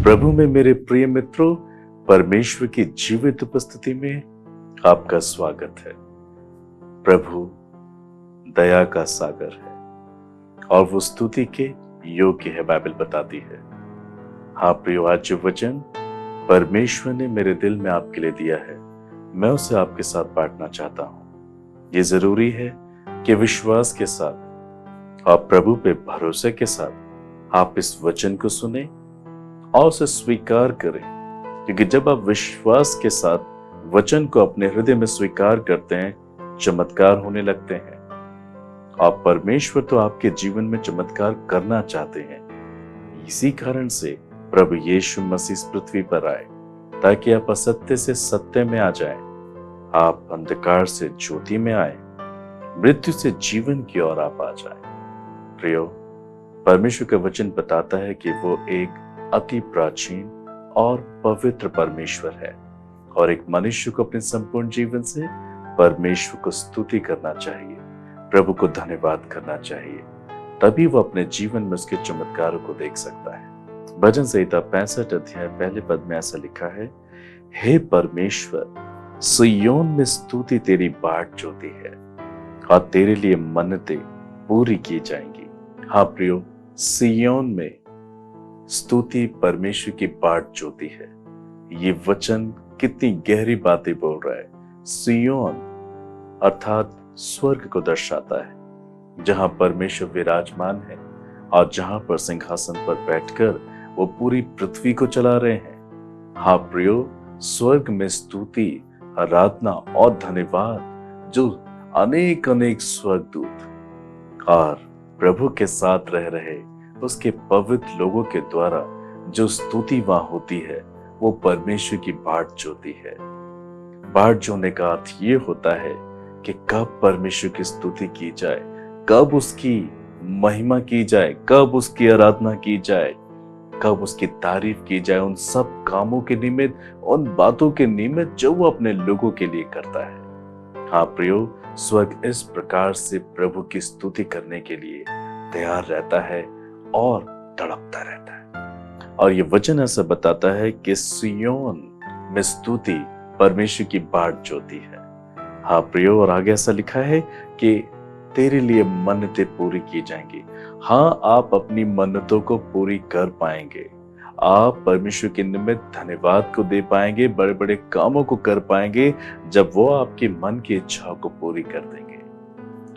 प्रभु में मेरे प्रिय मित्रों, परमेश्वर की जीवित उपस्थिति में आपका स्वागत है। प्रभु दया का सागर है और वो स्तुति के योग्य है, बाइबल बताती है। हाँ प्रियो, आज जो वचन परमेश्वर ने मेरे दिल में आपके लिए दिया है, मैं उसे आपके साथ बांटना चाहता हूँ। ये जरूरी है कि विश्वास के साथ और प्रभु पे भरोसे के साथ आप इस वचन को सुने और उसे स्वीकार करें, क्योंकि जब आप विश्वास के साथ वचन को अपने हृदय में स्वीकार करते हैं, चमत्कार होने लगते हैं। और परमेश्वर तो आपके जीवन में चमत्कार करना चाहते हैं। इसी कारण से प्रभु यीशु मसीह इस पृथ्वी पर आए, ताकि आप असत्य से सत्य में आ जाएं, आप अंधकार से ज्योति में आए, मृत्यु से जीवन की ओर आप आ जाएं। प्रियो, परमेश्वर का वचन बताता है कि वो एक अति प्राचीन और पवित्र परमेश्वर है और एक मनुष्य को अपने संपूर्ण जीवन से परमेश्वर को स्तुति करना चाहिए, प्रभु को धन्यवाद करना चाहिए, तभी वो अपने जीवन में उसके चमत्कारों को देख सकता है। भजन संहिता 65 अध्याय पहले पद में ऐसा लिखा है, हे परमेश्वर, सिय्योन में स्तुति तेरी बाट जोती है और तेरे लिए मन्नतें पूरी की जाएंगी। हाँ प्रियो, सिय्योन में स्तुति परमेश्वर की बाट जोती है। ये वचन कितनी गहरी बातें बोल रहा है। सिय्योन अर्थात स्वर्ग को दर्शाता है, जहां परमेश्वर विराजमान है और जहां पर सिंहासन पर बैठकर वो पूरी पृथ्वी को चला रहे हैं। हाँ प्रियो, स्वर्ग में स्तुति, आराधना और धन्यवाद जो अनेक अनेक स्वर्गदूत और प्रभु के साथ रह रहे उसके पवित्र लोगों के द्वारा जो स्तुति वहां होती है, वो परमेश्वर की बाट जोती है। बाट जोने का अर्थ ये होता है कि कब परमेश्वर की स्तुति की जाए, कब उसकी महिमा की जाए, कब उसकी आराधना की जाए, कब उसकी तारीफ की जाए, उन सब कामों के निमित्त, उन बातों के निमित्त जो वो अपने लोगों के लिए करता है। हाँ प्रियो, स्वर्ग इस प्रकार से प्रभु की स्तुति करने के लिए तैयार रहता है और तड़पता रहता है। और ये वचन ऐसा बताता है कि सिय्योन में स्तुति परमेश्वर की बाट जोती है। हाँ प्रियो, और आगे ऐसा लिखा है कि तेरे लिए मन्नतें पूरी की जाएंगी। हाँ, आप अपनी मन्नतों को पूरी कर पाएंगे, आप परमेश्वर के निमित्त धन्यवाद को दे पाएंगे, बड़े बड़े कामों को कर पाएंगे, जब वो आपके मन की इच्छाओं को पूरी कर देंगे।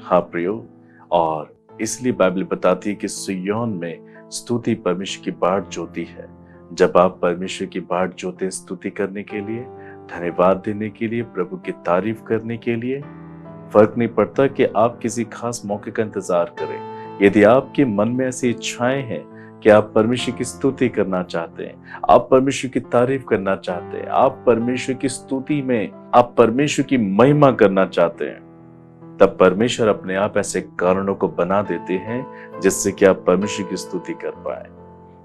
हाँ प्रियो, और इसलिए बाइबल बताती है कि सिय्योन में स्तुति परमेश्वर की बाट जोती है। जब आप परमेश्वर की बाट जोते स्तुति करने के लिए, धन्यवाद देने के लिए, प्रभु की तारीफ करने के लिए, फर्क नहीं पड़ता कि आप किसी खास मौके का इंतजार करें। यदि आपके मन में ऐसी इच्छाएं हैं कि आप परमेश्वर की स्तुति करना चाहते हैं, आप परमेश्वर की तारीफ करना चाहते हैं, आप परमेश्वर की स्तुति में आप परमेश्वर की महिमा करना चाहते हैं, तब परमेश्वर अपने आप ऐसे कारणों को बना देते हैं जिससे कि आप परमेश्वर की स्तुति कर पाए।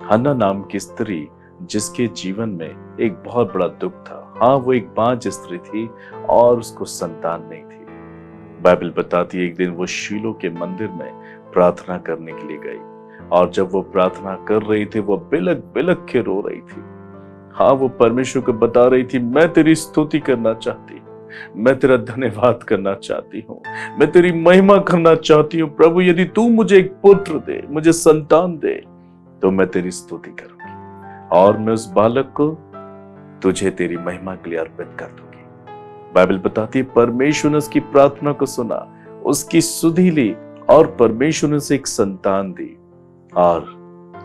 हन्ना नाम की स्त्री, जिसके जीवन में एक बहुत बड़ा दुख था। हाँ, वो एक बांझ स्त्री थी और उसको संतान नहीं थी। बाइबल बताती है, एक दिन वो शीलो के मंदिर में प्रार्थना करने के लिए गई और जब वो प्रार्थना कर रही थी, वो बिलक बिलक के रो रही थी। हाँ, वो परमेश्वर को बता रही थी, मैं तेरी स्तुति करना चाहती, मैं तेरा धन्यवाद करना चाहती हूँ, मैं तेरी महिमा करना चाहती हूँ। प्रभु, यदि तू मुझे एक पुत्र दे, मुझे संतान दे, तो मैं तेरी स्तुति करूंगी और मैं उस बालक को तुझे तेरी महिमा के लिए अर्पित कर दूंगी। बाइबल बताती है, परमेश्वर ने उसकी प्रार्थना को सुना, उसकी सुधि ली और परमेश्वर ने उसे एक संतान दी। और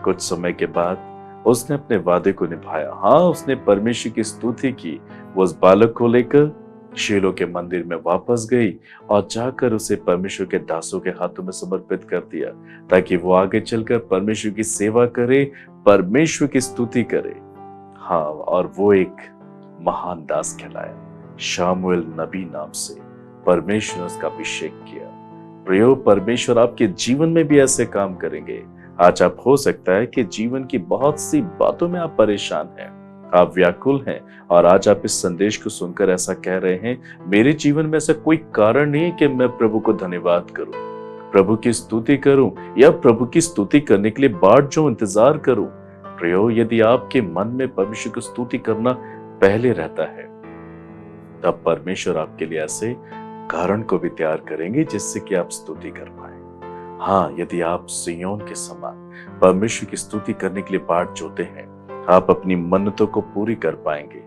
कुछ समय के बाद उसने अपने वादे को निभाया। हाँ, उसने परमेश्वर की स्तुति की। वो उस बालक को लेकर शीलो के मंदिर में वापस गई और जाकर उसे परमेश्वर के दासों के हाथों में समर्पित कर दिया, ताकि वो आगे चलकर परमेश्वर की सेवा करे, परमेश्वर की स्तुति करे। हाँ, और वो एक महान दास कहलाया। शामुएल नबी नाम से परमेश्वर ने उसका अभिषेक किया। प्रियो, परमेश्वर आपके जीवन में भी ऐसे काम करेंगे। आज आप हो सकता है कि जीवन की बहुत सी बातों में आप परेशान हैं, आप व्याकुल हैं और आज आप इस संदेश को सुनकर ऐसा कह रहे हैं, मेरे जीवन में ऐसा कोई कारण नहीं है कि मैं प्रभु को धन्यवाद करूं, प्रभु की स्तुति करूं या प्रभु की स्तुति करने के लिए बाट जो इंतजार करूं। प्रियो, यदि आपके मन में परमेश्वर की स्तुति करना पहले रहता है, तब परमेश्वर आपके लिए ऐसे कारण को भी तैयार करेंगे जिससे कि आप स्तुति कर पाए। हाँ, यदि आप सिय्योन के समान परमेश्वर की स्तुति करने के लिए बाट जोते हैं, आप अपनी मन्नतों को पूरी कर पाएंगे।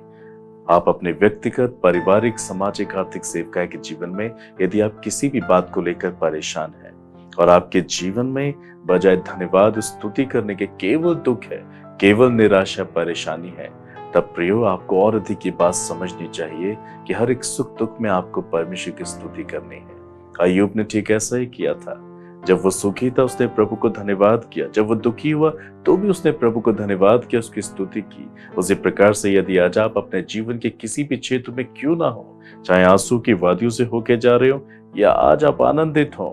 आप अपने व्यक्तिगत, पारिवारिक, सामाजिक, आर्थिक सेवकाई के जीवन में यदि आप किसी भी बात को लेकर परेशान हैं और आपके जीवन में बजाय धन्यवाद स्तुति करने के केवल दुख है, केवल निराशा, परेशानी है, तब प्रियो आपको और अधिक ये बात समझनी चाहिए कि हर एक सुख दुख में आपको परमेश्वर की स्तुति करनी है। अय्यूब ने ठीक ऐसा ही किया था। जब वो सुखी था उसने प्रभु को धन्यवाद किया, जब वो दुखी हुआ तो भी उसने प्रभु को धन्यवाद किया, उसकी स्तुति की। उसी प्रकार से यदि आज आप अपने जीवन के किसी भी क्षेत्र में क्यों ना हो, चाहे आंसू की वादियों से होके जा रहे हो या आज आप आनंदित हो,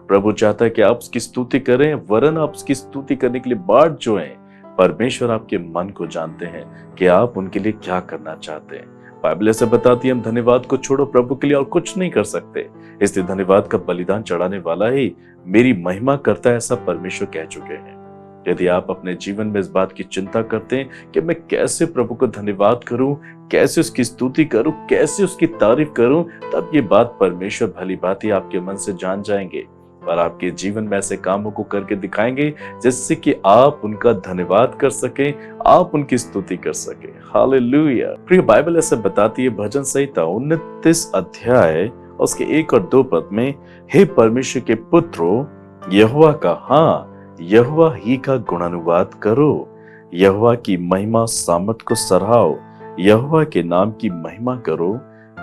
प्रभु चाहता है कि आप उसकी स्तुति करें, वरन आप उसकी स्तुति करने के लिए बाट जोएं। परमेश्वर आपके मन को जानते हैं कि आप उनके लिए क्या करना चाहते हैं। बाइबल ऐसे बताती है, हम धन्यवाद को छोड़ो प्रभु के लिए और कुछ नहीं कर सकते, इसलिए धन्यवाद का बलिदान चढ़ाने वाला ही मेरी महिमा करता है, ऐसा परमेश्वर कह चुके हैं। यदि आप अपने जीवन में इस बात की चिंता करते हैं कि मैं कैसे प्रभु को धन्यवाद करूं, कैसे उसकी स्तुति करूं, कैसे उसकी तारीफ करूं, तब ये बात परमेश्वर भली भांति आपके मन से जान जाएंगे और आपके जीवन में ऐसे कामों को करके दिखाएंगे जिससे कि आप उनका धन्यवाद कर सकें, आप उनकी स्तुति कर सकें। हालेलुया। प्रिय, बाइबल ऐसे बताती है, भजन संहिता 29 अध्याय उसके 1 और 2 पद में, हे परमेश्वर के पुत्रों, यहोवा का, हाँ, यहोवा ही का गुणानुवाद करो, यहोवा की महिमा सामर्थ को सराहो, यहोवा के नाम की महिमा करो,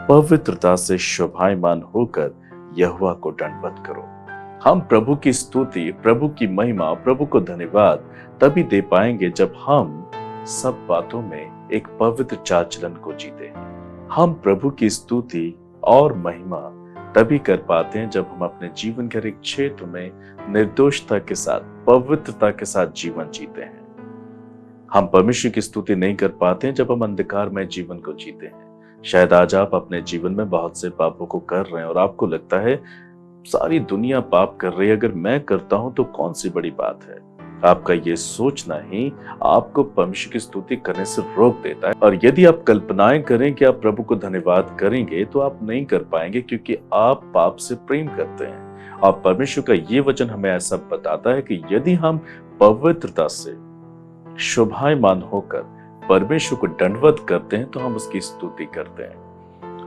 पवित्रता से शोभायमान होकर यहोवा को दंडवत करो। हम प्रभु की स्तुति, प्रभु की महिमा, प्रभु को धन्यवाद तभी दे पाएंगे जब हम सब बातों में एक पवित्र चाल चलन को जीते हैं। हम प्रभु की स्तुति और महिमा तभी कर पाते हैं जब हम अपने जीवन के हर एक क्षेत्र में निर्दोषता के साथ, पवित्रता के साथ जीवन जीते हैं। हम परमेश्वर की स्तुति नहीं कर पाते हैं जब हम अंधकार में जीवन को जीते हैं। शायद आज आप अपने जीवन में बहुत से पापों को कर रहे हैं और आपको लगता है सारी दुनिया पाप कर रही है, अगर मैं करता हूं तो कौन सी बड़ी बात है। आपका ये सोचना ही आपको परमेश्वर की स्तुति करने से रोक देता है। और यदि आप कल्पनाएं करें कि आप प्रभु को धन्यवाद करेंगे तो आप नहीं कर पाएंगे, क्योंकि आप पाप से प्रेम करते हैं। और परमेश्वर का ये वचन हमें ऐसा बताता है कि यदि हम पवित्रता से शोभायमान होकर परमेश्वर को दंडवत करते हैं तो हम उसकी स्तुति करते हैं।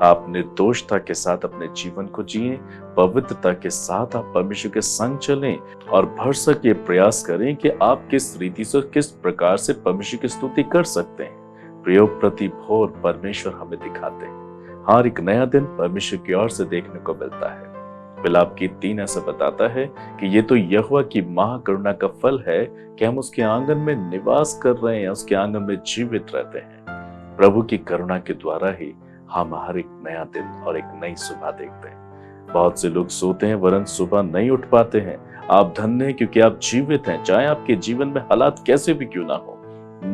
आप निर्दोषता के साथ अपने जीवन को जिएं, पवित्रता के साथ आप परमेश्वर के संग चलें और भरसक ये प्रयास करें कि आप किस रीति से, किस प्रकार से परमेश्वर की स्तुति कर सकते हैं। प्रयोग प्रति भोर परमेश्वर हमें दिखाते हैं। हर एक नया दिन परमेश्वर की ओर से देखने को मिलता है। विलाप गीत 3 ऐसा बताता है कि ये तो यहोवा की महाकरुणा का फल है कि हम उसके आंगन में निवास कर रहे हैं, उसके आंगन में जीवित रहते हैं। प्रभु की करुणा के द्वारा ही हम हर एक नया दिन और एक नई सुबह देखते हैं। बहुत से लोग सोते हैं वरन सुबह नहीं उठ पाते हैं। आप धन्य हैं क्योंकि आप जीवित हैं, चाहे आपके जीवन में हालात कैसे भी क्यों ना हो,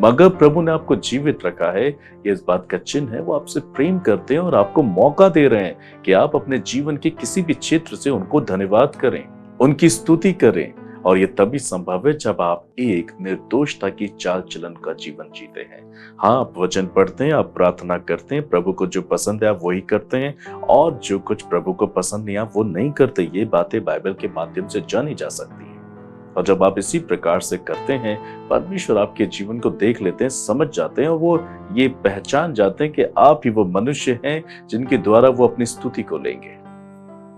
मगर प्रभु ने आपको जीवित रखा है। ये इस बात का चिन्ह है, वो आपसे प्रेम करते हैं और आपको मौका दे रहे हैं कि आप अपने जीवन के किसी भी क्षेत्र से उनको धन्यवाद करें, उनकी स्तुति करें। और ये तभी संभव है जब आप एक निर्दोषता की चाल चलन का जीवन जीते हैं। हाँ, आप वचन पढ़ते हैं, आप प्रार्थना करते हैं, प्रभु को जो पसंद है आप वही करते हैं, और जो कुछ प्रभु को पसंद नहीं आप वो नहीं करते। ये बातें बाइबल के माध्यम से जानी जा सकती हैं। और जब आप इसी प्रकार से करते हैं, परमेश्वर आपके जीवन को देख लेते हैं, समझ जाते हैं और वो ये पहचान जाते हैं कि आप ही वो मनुष्य हैं जिनके द्वारा वो अपनी स्तुति को लेंगे।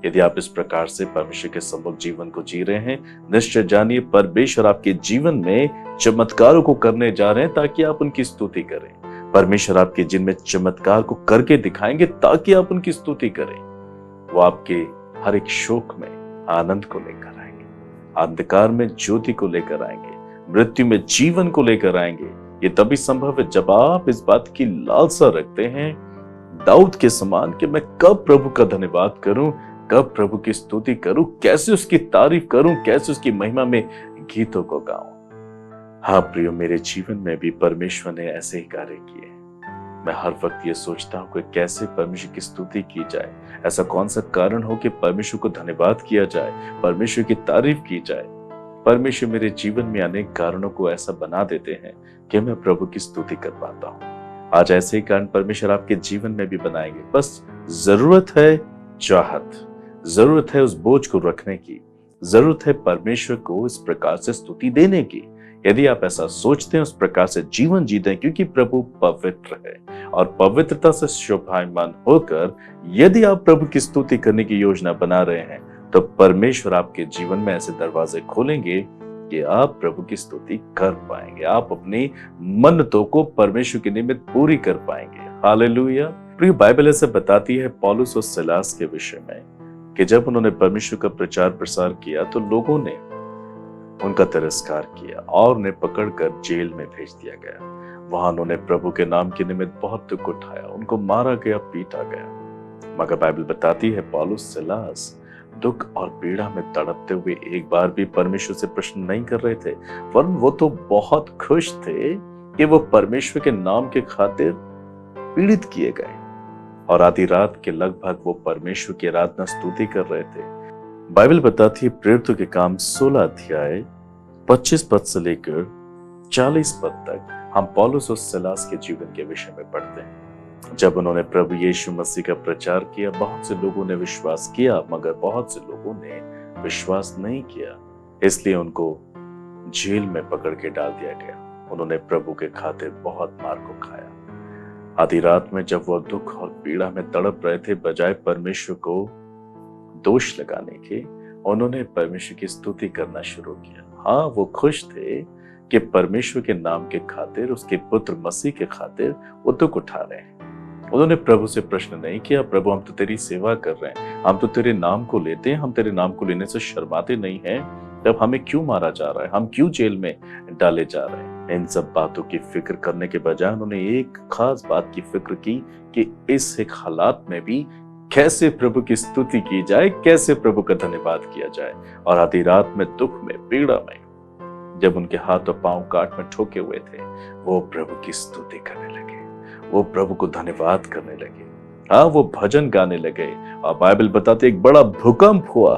यदि आप इस प्रकार से परमेश्वर के सम्मुख जीवन को जी रहे हैं, निश्चय जानिए परमेश्वर आपके जीवन में चमत्कारों को करने जा रहे हैं ताकि आप उनकी स्तुति करें। परमेश्वर आपके जीवन में चमत्कार को करके दिखाएंगे ताकि आप उनकी स्तुति करें। वो आपके हर एक शोक में आनंद को लेकर आएंगे, अंधकार में ज्योति को लेकर आएंगे, मृत्यु में जीवन को लेकर आएंगे। ये तभी संभव है जब आप इस बात की लालसा रखते हैं, दाऊद के समान, कि मैं कब प्रभु का धन्यवाद करूं, कब प्रभु की स्तुति करूं, कैसे उसकी तारीफ करूं, कैसे उसकी महिमा में गीतों को गाऊं। हाँ प्रियो, मेरे जीवन में भी परमेश्वर ने ऐसे ही कार्य किए। मैं हर वक्त ये सोचता हूँ कि कैसे परमेश्वर की स्तुति की जाए, ऐसा कौन सा कारण हो कि परमेश्वर को धन्यवाद किया जाए, परमेश्वर की तारीफ की जाए। परमेश्वर मेरे जीवन में अनेक कारणों को ऐसा बना देते हैं कि मैं प्रभु की स्तुति कर पाता हूँ। आज ऐसे ही कारण परमेश्वर आपके जीवन में भी बनाएंगे। बस जरूरत है चाहत, जरूरत है उस बोझ को रखने की, जरूरत है परमेश्वर को इस प्रकार से स्तुति देने की। यदि आप ऐसा सोचते हैं, उस प्रकार से जीवन जीते हैं, क्योंकि प्रभु पवित्र है और पवित्रता से शोभायमान होकर यदि आप प्रभु की स्तुति करने की योजना बना रहे हैं, तो परमेश्वर आपके जीवन में ऐसे दरवाजे खोलेंगे कि आप प्रभु की स्तुति कर पाएंगे। आप अपनी मन्नतों को परमेश्वर के निमित्त पूरी कर पाएंगे। हालेलुया। प्रिय, बाइबल ऐसे बताती है पौलुस और सिलास के विषय में कि जब उन्होंने परमेश्वर का प्रचार प्रसार किया तो लोगों ने उनका तिरस्कार किया और उन्हें पकड़कर जेल में भेज दिया गया। वहां उन्होंने प्रभु के नाम के निमित्त बहुत दुख उठाया, उनको मारा गया, पीटा गया। मगर बाइबल बताती है पौलुस सिलास दुख और पीड़ा में तड़पते हुए एक बार भी परमेश्वर से प्रश्न नहीं कर रहे थे, वरन वो तो बहुत खुश थे कि वो परमेश्वर के नाम के खातिर पीड़ित किए गए और आधी रात के लगभग वो परमेश्वर की आराधना स्तुति कर रहे थे। बाइबल बताती है प्रेरितों के काम 16 अध्याय 25 पद से लेकर 40 पद तक हम पौलुस और सिलास के जीवन के विषय में पढ़ते हैं। जब उन्होंने प्रभु यीशु मसीह का प्रचार किया, बहुत से लोगों ने विश्वास किया, मगर बहुत से लोगों ने विश्वास नहीं किया, इसलिए उनको जेल में पकड़ के डाल दिया गया। उन्होंने प्रभु के खातिर बहुत मार को खाया। आधी रात में जब वह दुख और पीड़ा में तड़प रहे थे, बजाय परमेश्वर को दोष लगाने के, उन्होंने परमेश्वर की स्तुति करना शुरू किया। हाँ, वो खुश थे कि परमेश्वर के नाम के खातिर, उसके पुत्र मसीह के खातिर वो दुख उठा रहे हैं। उन्होंने प्रभु से प्रश्न नहीं किया, प्रभु हम तो तेरी सेवा कर रहे हैं, हम तो तेरे नाम को लेते हैं, हम तेरे नाम को लेने से शर्माते नहीं हैं, तब हमें क्यों मारा जा रहा है, हम क्यों जेल में डाले जा रहे हैं। इन सब बातों की फिक्र करने के बजाय उन्होंने एक खास बात की फिक्र की कि इस एक हालात में भी कैसे प्रभु की स्तुति की जाए, कैसे प्रभु का धन्यवाद किया जाए। और आधी रात में, दुख में, पीड़ा में, जब उनके हाथ और पांव काट में ठोके हुए थे, वो प्रभु की स्तुति करने लगे, वो प्रभु को धन्यवाद करने लगे। हाँ, वो भजन गाने लगे और बाइबल बताते एक बड़ा भूकंप हुआ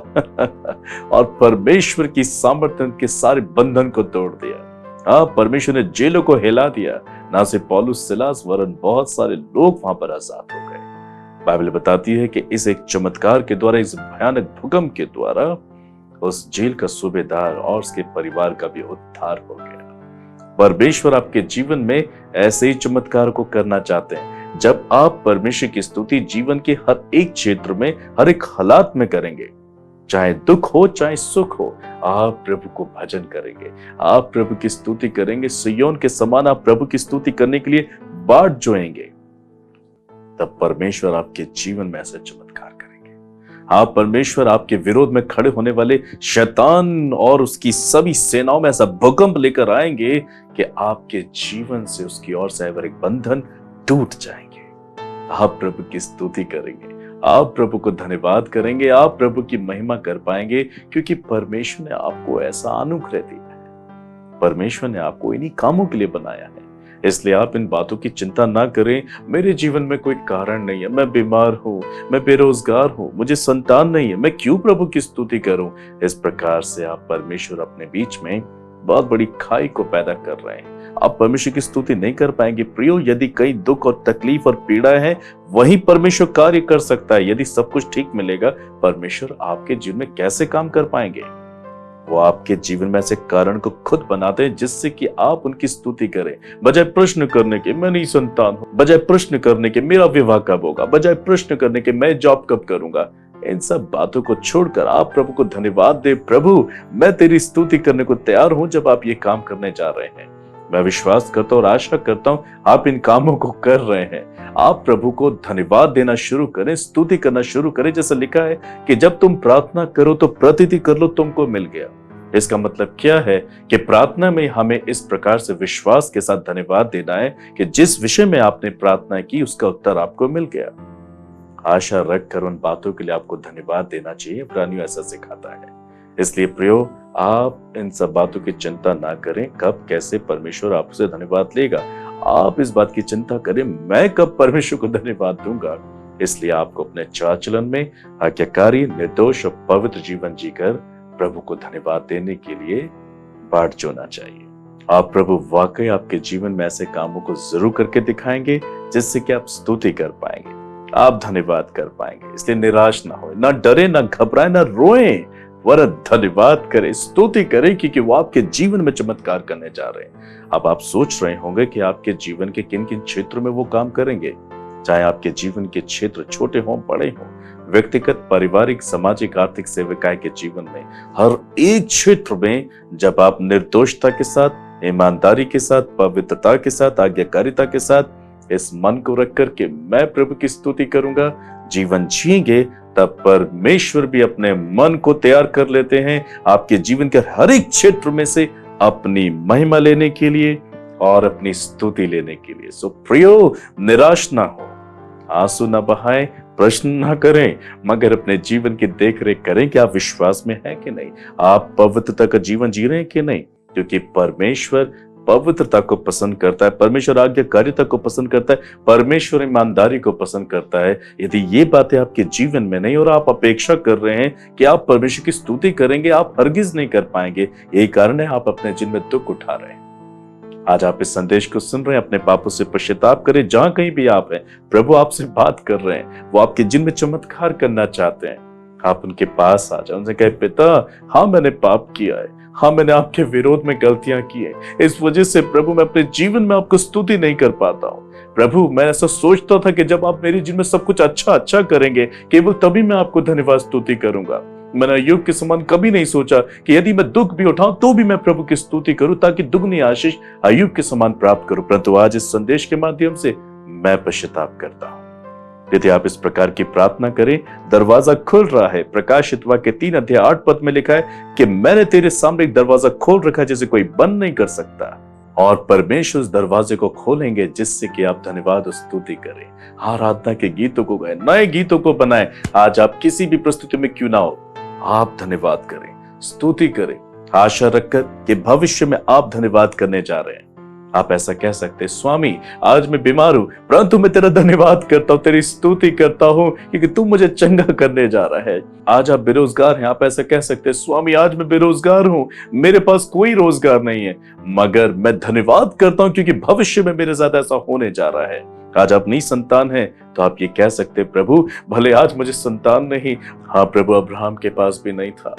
और परमेश्वर की सामर्थ्य के सारे बंधन को तोड़ दिया। हाँ, परमेश्वर ने जेलों को हिला दिया। ना सिर्फ पौलुस सिलास वरन बहुत सारे लोग वहां पर आजाद हो गए। बाइबल बताती है कि इस एक चमत्कार के द्वारा, इस भयानक भूकंप के द्वारा उस जेल का सूबेदार और उसके परिवार का भी उद्धार हो गया। परमेश्वर आपके जीवन में ऐसे ही चमत्कार को करना चाहते हैं। जब आप परमेश्वर की स्तुति जीवन के हर एक क्षेत्र में, हर एक हालात में करेंगे, चाहे दुख हो चाहे सुख हो, आप प्रभु को भजन करेंगे, आप प्रभु की स्तुति करेंगे, सिय्योन के समान आप प्रभु की स्तुति करने के लिए बाट जोएंगे, तब परमेश्वर आपके जीवन में ऐसे चमत्कार करेंगे। आप परमेश्वर आपके विरोध में खड़े होने वाले शैतान और उसकी सभी सेनाओं में ऐसा भूकंप लेकर आएंगे कि आपके जीवन से उसकी ओर से एक बंधन टूट जाएंगे। आप प्रभु की स्तुति करेंगे, आप प्रभु को धन्यवाद करेंगे, आप प्रभु की महिमा कर पाएंगे, क्योंकि परमेश्वर ने आपको ऐसा अनुग्रह दिया है। परमेश्वर ने आपको इन्हीं कामों के लिए बनाया है। इसलिए आप इन बातों की चिंता ना करें, मेरे जीवन में कोई कारण नहीं है, मैं बीमार हूं, मैं बेरोजगार हूं, मुझे संतान नहीं है, मैं क्यों प्रभु की स्तुति करूं। इस प्रकार से आप परमेश्वर अपने बीच में बहुत बड़ी खाई को पैदा कर रहे हैं। आप परमेश्वर की स्तुति नहीं कर पाएंगे। प्रियो, यदि कई दुख और तकलीफ और पीड़ा है, वही परमेश्वर कार्य कर सकता है। यदि सब कुछ ठीक मिलेगा, परमेश्वर आपके जीवन में कैसे काम कर पाएंगे। वो आपके जीवन में ऐसे कारण को खुद बनाते हैं जिससे कि आप उनकी स्तुति करें। बजाय प्रश्न करने के मैं नहीं संतान हूं, बजाय प्रश्न करने के मेरा विवाह कब होगा, बजाय प्रश्न करने के मैं जॉब कब करूंगा, इन सब बातों को छोड़कर आप प्रभु को धन्यवाद दे। प्रभु, मैं तेरी स्तुति करने को तैयार हूं जब आप ये काम करने जा रहे हैं। मैं विश्वास करता हूं और आशा करता हूं आप इन कामों को कर रहे हैं। आप प्रभु को धन्यवाद देना शुरू करें, स्तुति करना शुरू करें। जैसे लिखा है कि जब तुम प्रार्थना करो तो प्रतीति कर लो, तुमको मिल गया। इसका मतलब क्या है कि प्रार्थना में हमें इस प्रकार से विश्वास के साथ धन्यवाद देना है कि जिस विषय में आपने प्रार्थना की उसका उत्तर आपको मिल गया। आशा रखकर उन बातों के लिए आपको धन्यवाद देना चाहिए। इब्रानियों ऐसा सिखाता है। इसलिए प्रियो, आप इन सब बातों की चिंता ना करें कब कैसे परमेश्वर आपसे धन्यवाद लेगा। आप इस बात की चिंता करें मैं कब परमेश्वर को धन्यवाद दूंगा। इसलिए आपको अपने चाल चलन में आज्ञाकारी, निर्दोष और पवित्र जीवन जीकर प्रभु को धन्यवाद देने के लिए बाट जोना चाहिए। आप प्रभु वाकई आपके जीवन में ऐसे कामों को जरूर करके दिखाएंगे जिससे कि आप स्तुति कर पाएंगे, आप धन्यवाद कर पाएंगे। इसलिए निराश ना हो, ना डरे, ना घबराए, ना रोएं, वरन धन्यवाद करें, स्तुति करें, क्योंकि वो आपके जीवन में चमत्कार करने जा रहे हैं। अब आप सोच रहे होंगे कि आपके जीवन के किन किन क्षेत्रों में वो काम करेंगे। चाहे आपके जीवन के क्षेत्र छोटे हों बड़े हों, व्यक्तिगत, पारिवारिक, सामाजिक, आर्थिक, सेविकाएं के जीवन में हर एक क्षेत्र में जब आप निर्दोषता के साथ, ईमानदारी के साथ, पवित्रता के साथ, आज्ञाकारिता के साथ इस मन को रखकर के मैं प्रभु की स्तुति करूंगा जीवन जिएंगे, तब परमेश्वर भी अपने मन को तैयार कर लेते हैं आपके जीवन के हर एक क्षेत्र में से अपनी महिमा लेने के लिए और अपनी स्तुति लेने के लिए। सो प्रियो, निराश ना हो, आंसू ना बहाएं, प्रश्न ना करें, मगर अपने जीवन की देख रेख करें कि आप विश्वास में हैं कि नहीं, आप पवित्रता का जीवन जी रहे हैं कि नहीं, क्योंकि परमेश्वर पवित्रता को पसंद करता है, परमेश्वर आज्ञाकारिता को पसंद करता है, परमेश्वर ईमानदारी को पसंद करता है। यदि ये बातें आपके जीवन में नहीं और आप अपेक्षा कर रहे हैं कि आप परमेश्वर की स्तुति करेंगे, आप हरगिज नहीं कर पाएंगे। यही कारण है आप अपने जीवन में दुख उठा रहे हैं। आज आप इस संदेश को सुन रहे हैं, अपने पापों से पश्चाताप करें। जहां कहीं भी आप हैं, प्रभु आपसे बात कर रहे हैं, वो आपके जीवन में चमत्कार करना चाहते हैं। आप उनके पास आ जाए, उनसे कहे, पिता हाँ मैंने पाप किया है, हाँ मैंने आपके विरोध में गलतियां की है, इस वजह से प्रभु मैं अपने जीवन में आपको स्तुति नहीं कर पाता हूँ। प्रभु मैं ऐसा सोचता था कि जब आप मेरे जीवन में सब कुछ अच्छा करेंगे, केवल तभी मैं आपको धन्यवाद स्तुति करूंगा। मैंने अय्यूब के समान कभी नहीं सोचा कि यदि मैं दुख भी उठाऊं तो भी मैं प्रभु की स्तुति करूं, ताकि दुगनी आशीष अय्यूब के समान प्राप्त करूं। परंतु आज इस संदेश के माध्यम से मैं पश्चाताप करता हूं। यदि आप इस प्रकार की प्रार्थना करें, दरवाजा खुल रहा है। प्रकाशित वाक्य 3:8 में लिखा है कि मैंने तेरे सामने एक दरवाजा खोल रखा है जिसे कोई बंद नहीं कर सकता, और परमेश्वर उस दरवाजे को खोलेंगे जिससे कि आप धन्यवाद और स्तुति करें, आराधना के गीतों को गाएं, नए गीतों को बनाएं। आज आप किसी भी परिस्थिति में क्यों ना हो, आप धन्यवाद करें, स्तुति करें, आशा रखकर कि भविष्य में आप धन्यवाद करने जा रहे हैं। आप ऐसा कह सकते हैं, स्वामी आज मैं बीमार हूं, परंतु मैं तेरा धन्यवाद करता हूं, तेरी स्तुति करता हूं, क्योंकि तू मुझे चंगा करने जा रहा है। आज आप बेरोजगार हैं, आप ऐसा कह सकते हैं, स्वामी आज मैं बेरोजगार हूं, मेरे पास कोई रोजगार नहीं है, मगर मैं धन्यवाद करता हूं क्योंकि भविष्य में मेरे साथ ऐसा होने जा रहा है। आज आप नहीं संतान हैं, तो आप ये कह सकते हैं, प्रभु भले आज मुझे संतान नहीं, हाँ प्रभु अब्राहम के पास भी नहीं था,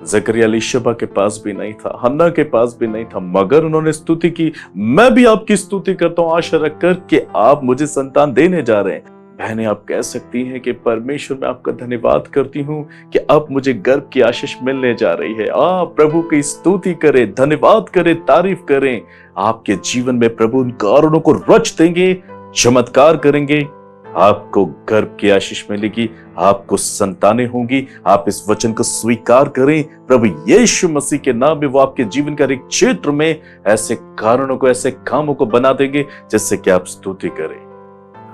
जकरिया एलीशबा के पास भी नहीं था, हन्ना के पास भी नहीं था, मगर उन्होंने स्तुति की। मैं भी आपकी स्तुति करता हूं आशा रखकर कि आप मुझे संतान देने जा रहे हैं। बहनें आप कह सकती हैं कि परमेश्वर मैं आपका धन्यवाद करती हूं कि अब मुझे गर्भ की आशीष मिलने जा रही है। आप प्रभु की स्तुति करें, धन्यवाद करें, तारीफ करें। आपके जीवन में प्रभु उन कारणों को रच देंगे, चमत्कार करेंगे, आपको गर्भ की आशीष मिलेगी, आपको संतानें होंगी। आप इस वचन को स्वीकार करें, प्रभु यीशु मसीह के नाम में वो आपके जीवन का एक क्षेत्र में ऐसे कारणों को, ऐसे कामों को बना देंगे जिससे कि आप स्तुति करें।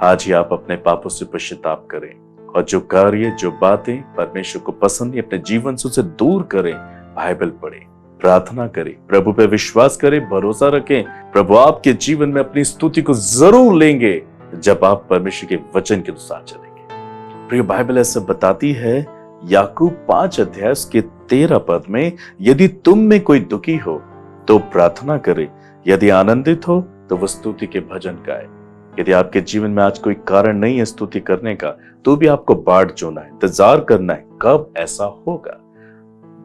आज ही आप अपने पापों से पश्चाताप करें और जो कार्य, जो बातें परमेश्वर को पसंद नहीं, अपने जीवन से उसे दूर करें। बाइबल पढ़ें, प्रार्थना करें, प्रभु पे विश्वास करें, भरोसा रखें। प्रभु आपके जीवन में अपनी स्तुति को जरूर लेंगे जब आप परमेश्वर के वचन के अनुसार चलेंगे। प्रिय, बाइबल ऐसा बताती है याकूब 5:13 में, यदि तुम में कोई दुखी हो तो प्रार्थना करे, यदि आनंदित हो तो वो स्तुति के भजन गाए। यदि आपके जीवन में आज कोई कारण नहीं है स्तुति करने का, तो भी आपको बाट जोना है, इंतजार करना है कब ऐसा होगा।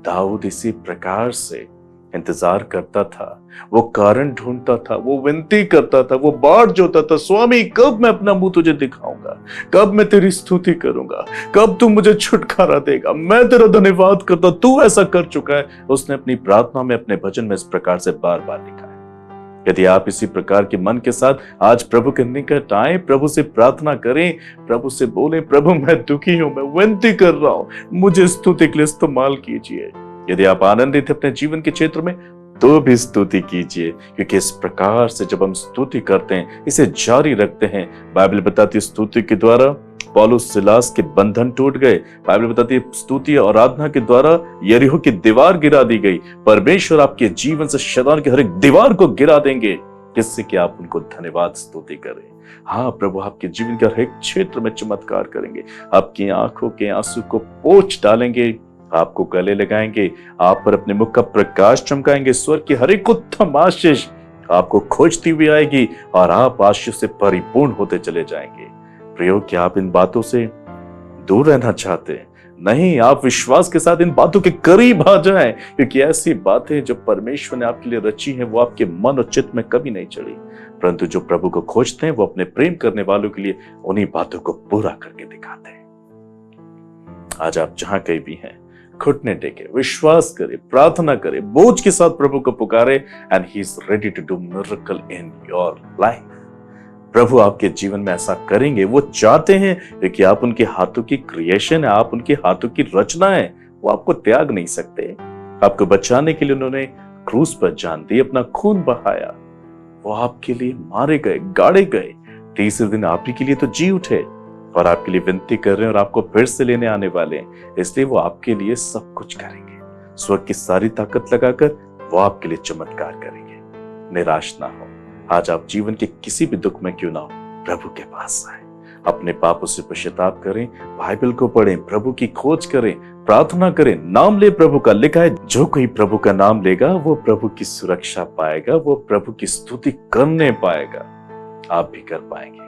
दाऊद इसी प्रकार से इंतजार करता था, वो कारण ढूंढता था, वो विनती करता था, वो बाट जोता था, स्वामी कब मैं अपना मुंह तुझे दिखाऊंगा, कब मैं तेरी स्तुति करूंगा, कब तू मुझे छुटकारा देगा, मैं तेरा धन्यवाद करता, तू ऐसा कर चुका है। उसने अपनी प्रार्थना में, अपने भजन में इस प्रकार से बार बार लिखा है। यदि आप इसी प्रकार के मन के साथ आज प्रभु के निकट आए, प्रभु से प्रार्थना करें, प्रभु से बोले, प्रभु मैं दुखी हूं, मैं विनती कर रहा हूं, मुझे स्तुति के लिए इस्तेमाल कीजिए। यदि आप आनंदित हैं अपने जीवन के क्षेत्र में, तो भी स्तुति कीजिए, क्योंकि इस प्रकार से जब हम स्तुति करते हैं, इसे जारी रखते हैं, बाइबल बताती है स्तुति के द्वारा पौलुस सिलास के बंधन टूट गए। बाइबल बताती है स्तुति और आराधना के द्वारा यरीहो की दीवार गिरा दी गई। परमेश्वर आपके जीवन से शैतान की हर एक दीवार को गिरा देंगे, जिससे कि आप उनको धन्यवाद स्तुति करें। हाँ, प्रभु आपके जीवन के हर एक क्षेत्र में चमत्कार करेंगे, आपकी आंखों के आंसू को पोंछ डालेंगे, आपको गले लगाएंगे, आप पर अपने मुख का प्रकाश चमकाएंगे। स्वर्ग की हर एक उत्तम आशीष आपको खोजती हुई आएगी और आप आशीष से परिपूर्ण होते चले जाएंगे। प्रियो, क्या आप इन बातों से दूर रहना चाहते हैं? नहीं, आप विश्वास के साथ इन बातों के करीब आ जाएं, क्योंकि ऐसी बातें जो परमेश्वर ने आपके लिए रची हैं वो आपके मन और चित्त में कभी नहीं चढ़ी। परंतु जो प्रभु को खोजते हैं वो अपने प्रेम करने वालों के लिए उन्हीं बातों को पूरा करके दिखाते हैं। आज आप जहां कहीं भी हैं, घुटने टेके, विश्वास करें, प्रार्थना करें, बोझ के साथ प्रभु को पुकारे, and he is ready to do miracle in your life. प्रभु आपके जीवन में ऐसा करेंगे। वो चाहते हैं कि आप उनके हाथों की क्रिएशन है, आप उनके हाथों की रचना है। वो आपको त्याग नहीं सकते। आपको बचाने के लिए उन्होंने क्रूस पर जान दी, अपना खून बहाया। वो आपके लिए मारे गए, गाड़े गए, तीसरे दिन आप ही के लिए तो जी उठे और आपके लिए विनती कर रहे हैं और आपको फिर से लेने आने वाले हैं। इसलिए वो आपके लिए सब कुछ करेंगे। स्वर्ग की सारी ताकत लगाकर वो आपके लिए चमत्कार करेंगे। निराश ना हो। आज आप जीवन के किसी भी दुख में क्यों ना हो, प्रभु के पास आए, अपने पापों से पश्चाताप करें, बाइबल को पढ़ें, प्रभु की खोज करें, प्रार्थना करें, नाम ले प्रभु का। लिखा है, जो कोई प्रभु का नाम लेगा वो प्रभु की सुरक्षा पाएगा, वो प्रभु की स्तुति करने पाएगा। आप भी कर पाएंगे।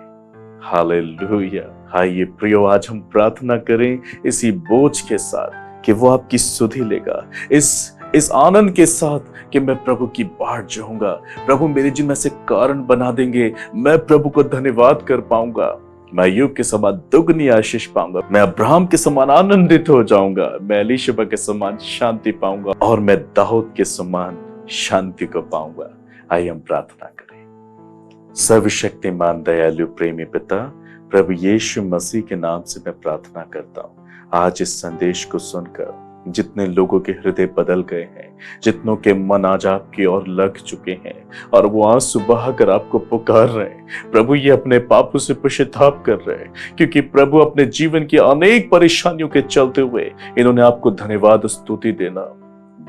हालेलुया। आइए प्रियो, आज हम प्रार्थना करें इसी बोझ के साथ कि वो आपकी सुधि लेगा, इस आनंद के साथ कि मैं प्रभु की बाट जाऊंगा, प्रभु मेरे जीवन में से कारण बना देंगे, मैं प्रभु को धन्यवाद कर पाऊंगा, मैं यूब के समान दुगनी आशीष पाऊंगा, मैं अब्राहम के समान आनंदित हो जाऊंगा, मैं एलीशबा के समान शांति पाऊंगा और मैं दाऊद के समान शांति को पाऊंगा। आइए हम प्रार्थना करें। सर्वशक्तिमान दयालु प्रेमी पिता, प्रभु यीशु मसीह के नाम से मैं प्रार्थना करता हूँ, आज इस संदेश को सुनकर जितने लोगों के हृदय बदल गए हैं, जितनों के मन आज आपकी ओर लग चुके हैं और वो आंसू बहाकर आपको पुकार रहे हैं, प्रभु ये अपने पापों से पश्चाताप कर रहे हैं, क्योंकि प्रभु अपने जीवन की अनेक परेशानियों के चलते हुए इन्होंने आपको धन्यवाद स्तुति देना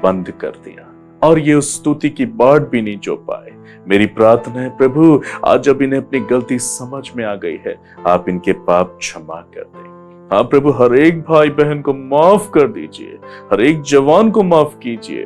बंद कर दिया और ये उस स्तुति की बाट भी नहीं जो पाए। मेरी प्रार्थना है प्रभु, आज जब इन्हें अपनी गलती समझ में आ गई है, आप इनके पाप क्षमा कर दें। हाँ प्रभु, हर एक भाई बहन को माफ कर दीजिए, हर एक जवान को माफ कीजिए,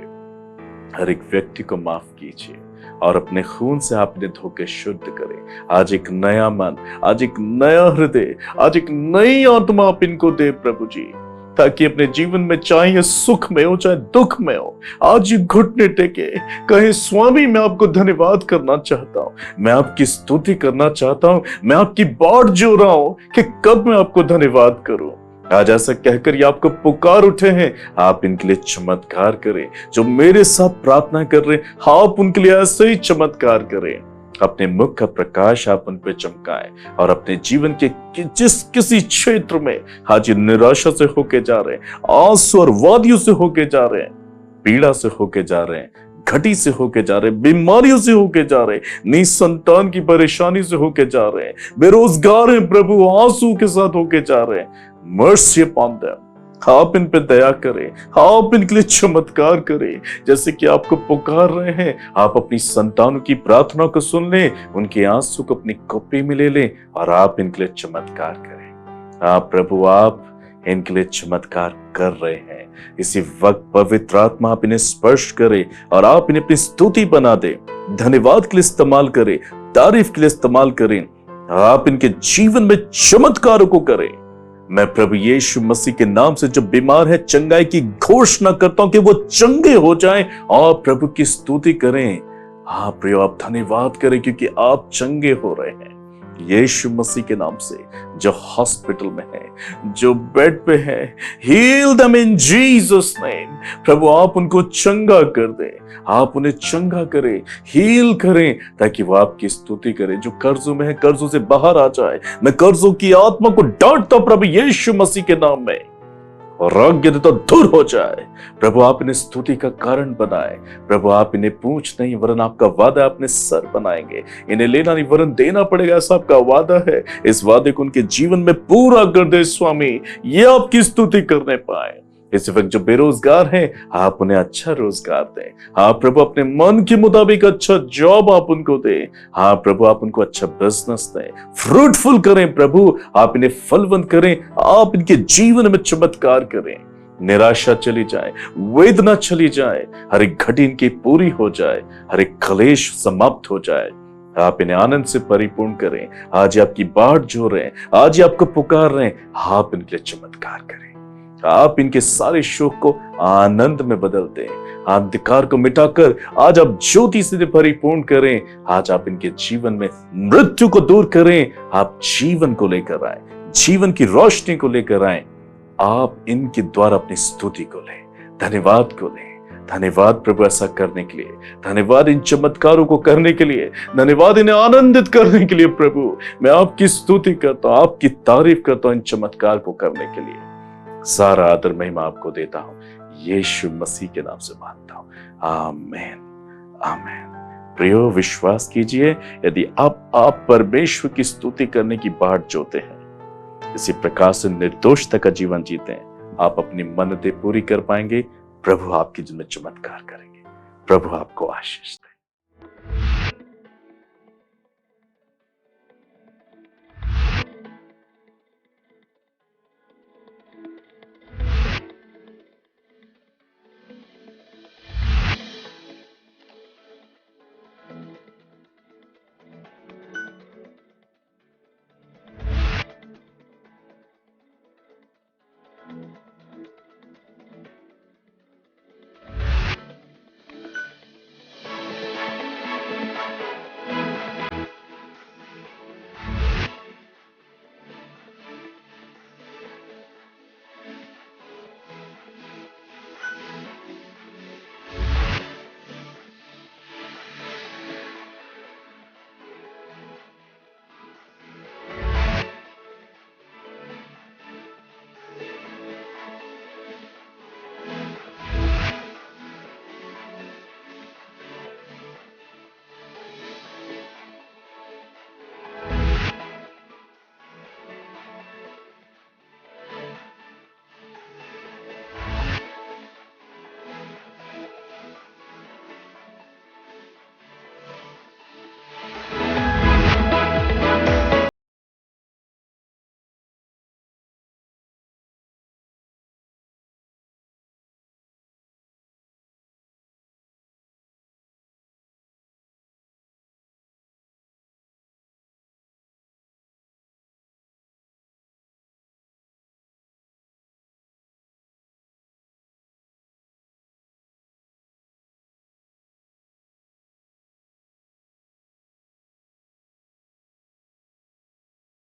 हर एक व्यक्ति को माफ कीजिए और अपने खून से आप इन्हें धो के शुद्ध करें। आज एक नया मन, आज एक नया हृदय, आज एक नई आत्मा आप इनको दे प्रभु जी, ताकि अपने जीवन में चाहे सुख में हो चाहे दुख में हो, आज ये घुटने टेके कहे, स्वामी मैं आपको धन्यवाद करना चाहता हूँ, मैं आपकी स्तुति करना चाहता हूँ, मैं आपकी बाट जो रहा हूँ कि कब मैं आपको धन्यवाद करूं। आज ऐसा कहकर ये आपको पुकार उठे हैं, आप इनके लिए चमत्कार करें। जो मेरे साथ प्रार्थना कर रहे हैं, आप उनके लिए ऐसे ही चमत्कार करें। अपने मुख का प्रकाश आप उन पे चमकाएं और अपने जीवन के किसी क्षेत्र में आज निराशा से होके जा रहे हैं, आंसू और वादियों से होके जा रहे हैं, पीड़ा से होके जा रहे हैं, घटी से होके जा रहे हैं, बीमारियों से होके जा रहे हैं, निसंतान की परेशानी से होके जा रहे हैं, बेरोजगार हैं प्रभु, आंसू के साथ होके जा रहे हैं, मर्सी अपॉन देम, आप इन पे दया करें, आप इनके लिए चमत्कार करें। जैसे कि आपको पुकार रहे हैं, आप अपनी संतानों की प्रार्थना को सुन लें, उनके आंसू को अपनी कॉपी में ले लें और आप इनके लिए चमत्कार करें। आप प्रभु, आप इनके लिए चमत्कार कर रहे हैं। इसी वक्त पवित्र आत्मा आप इन्हें स्पर्श करें और आप इन्हें अपनी स्तुति बना दे, धन्यवाद के लिए इस्तेमाल करें, तारीफ के लिए इस्तेमाल करें, आप इनके जीवन में चमत्कारों को करें। मैं प्रभु यीशु मसीह के नाम से जो बीमार है, चंगाई की घोषणा करता हूं कि वो चंगे हो जाएं और प्रभु की स्तुति करें। हाँ प्रियो, आप धन्यवाद करें क्योंकि आप चंगे हो रहे हैं यीशु मसीह के नाम से। जो हॉस्पिटल में है, जो बेड पे है, heal them in Jesus name. प्रभु आप उनको चंगा कर दें, आप उन्हें चंगा करें, हील करें, ताकि वो आपकी स्तुति करें। जो कर्जों में है, कर्जों से बाहर आ जाए। मैं कर्जों की आत्मा को डांटता हूं प्रभु यीशु मसीह के नाम में, और राज्य तो दूर हो जाए। प्रभु आप इन्हें स्तुति का कारण बनाए। प्रभु आप इन्हें पूछ नहीं वरन आपका वादा अपने सर बनाएंगे। इन्हें लेना नहीं वरन देना पड़ेगा, ऐसा आपका वादा है। इस वादे को उनके जीवन में पूरा कर दे स्वामी, ये आपकी स्तुति करने पाए। इस वक्त जो बेरोजगार हैं, आप उन्हें अच्छा रोजगार दें। हाँ प्रभु, अपने मन के मुताबिक अच्छा जॉब आप उनको दें। हाँ प्रभु, आप उनको अच्छा बिजनेस दें, फ्रूटफुल करें। प्रभु आप इन्हें फलवंत करें, आप इनके जीवन में चमत्कार करें। निराशा चली जाए, वेदना चली जाए, हर एक घटी इनकी पूरी हो जाए, हर एक क्लेश समाप्त हो जाए। आप इन्हें आनंद से परिपूर्ण करें। आज आपकी बाट जो रहे हैं, आज आपको पुकार रहे हैं, आप इनके लिए चमत्कार करें। आप इनके सारे शोक को आनंद में बदल दें, अंधकार को मिटाकर आज आप ज्योति से परिपूर्ण करें। आज आप इनके जीवन में मृत्यु को दूर करें, आप जीवन को लेकर आए, जीवन की रोशनी को लेकर आए। आप इनके द्वारा अपनी स्तुति को लें, धन्यवाद को लें। धन्यवाद प्रभु ऐसा करने के लिए, धन्यवाद इन चमत्कारों को करने के लिए, धन्यवाद इन्हें आनंदित करने के लिए। प्रभु मैं आपकी स्तुति करता हूं, आपकी तारीफ करता हूं इन चमत्कार को करने के लिए। सारा आदर महिमा आपको देता हूं, यीशु मसीह के नाम से मांगता हूं, आमीन आमीन। प्रियो विश्वास कीजिए, यदि आप परमेश्वर की स्तुति करने की बाट जोते हैं, इसी प्रकार से निर्दोषता का जीवन जीते हैं, आप अपनी मन्नतें पूरी कर पाएंगे। प्रभु आपकी जिंदगी में चमत्कार करेंगे। प्रभु आपको आशीष दे।